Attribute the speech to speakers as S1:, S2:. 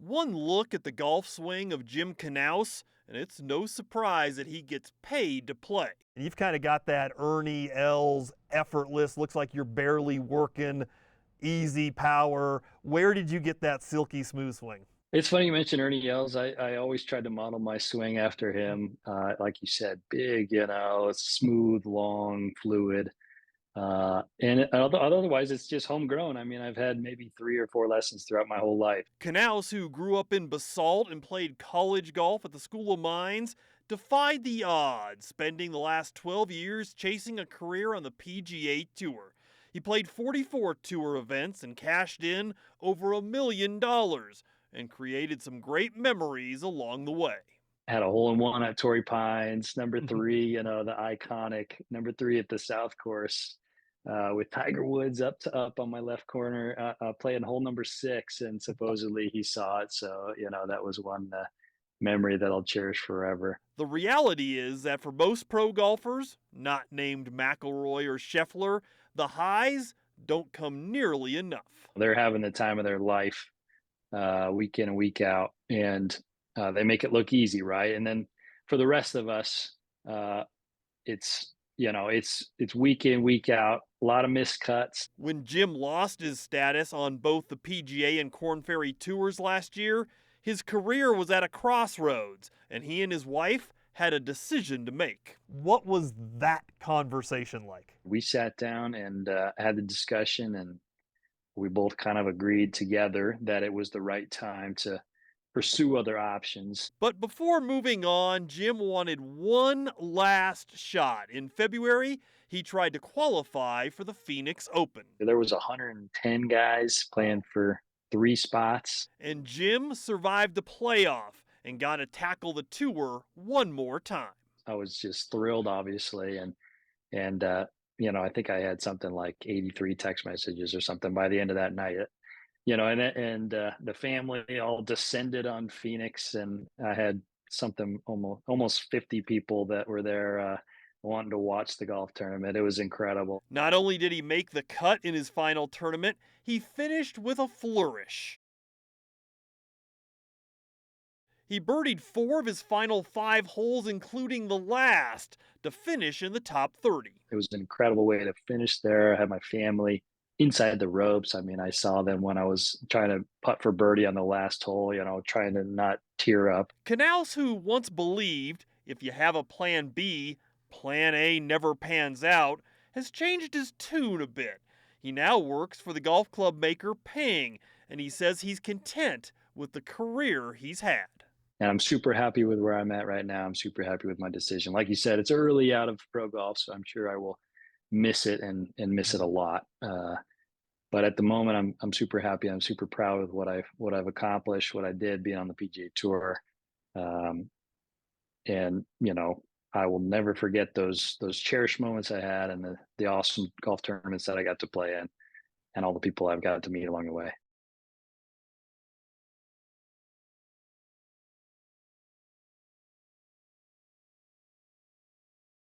S1: One look at the golf swing of Jim Knous, and it's no surprise that he gets paid to play. You've kind of got that Ernie Els effortless, looks like you're barely working, easy power. Where did you get that silky smooth swing?
S2: It's funny you mentioned Ernie Els. I always tried to model my swing after him. Like you said, big, smooth, long, fluid. Otherwise, it's just homegrown. I mean, I've had maybe 3 or 4 lessons throughout my whole life.
S1: Knous, who grew up in Basalt and played college golf at the School of Mines, defied the odds, spending the last 12 years chasing a career on the PGA Tour. He played 44 tour events and cashed in over $1 million and created some great memories along the way.
S2: Had a hole in one at Torrey Pines, number three, the iconic number three at the South Course, with Tiger Woods up on my left corner, playing hole number six, and supposedly he saw it. So that was one memory that I'll cherish forever.
S1: The reality is that for most pro golfers, not named McIlroy or Scheffler, the highs don't come nearly enough.
S2: They're having the time of their life, week in and week out, and they make it look easy, right? And then for the rest of us, uh, it's week in, week out, a lot of missed cuts.
S1: When Jim lost his status on both the PGA and Korn Ferry tours last year, his career was at a crossroads, and he and his wife had a decision to make. What was that conversation like?
S2: We sat down and had the discussion, and we both kind of agreed together that it was the right time to pursue other options.
S1: But before moving on, Jim wanted one last shot. In February, he tried to qualify for the Phoenix Open.
S2: There was 110 guys playing for 3 spots.
S1: And Jim survived the playoff and got to tackle the tour one more time.
S2: I was just thrilled, obviously, and I think I had something like 83 text messages or something by the end of that night. And the family all descended on Phoenix, and I had something almost 50 people that were there wanting to watch the golf tournament. It was incredible.
S1: Not only did he make the cut in his final tournament, he finished with a flourish. He birdied 4 of his final 5 holes, including the last, to finish in the top 30.
S2: It was an incredible way to finish there. I had my family inside the ropes. I mean, I saw them when I was trying to putt for birdie on the last hole, trying to not tear up.
S1: Knous, who once believed if you have a plan B, plan A never pans out, has changed his tune a bit. He now works for the golf club maker Ping, and he says he's content with the career he's had.
S2: And I'm super happy with where I'm at right now. I'm super happy with my decision. Like you said, it's early out of pro golf, so I'm sure I will miss it and miss it a lot. But at the moment, I'm super happy. I'm super proud of what I've accomplished, what I did being on the PGA Tour, um, and I will never forget those cherished moments I had and the awesome golf tournaments that I got to play in, and all the people I've got to meet along the way.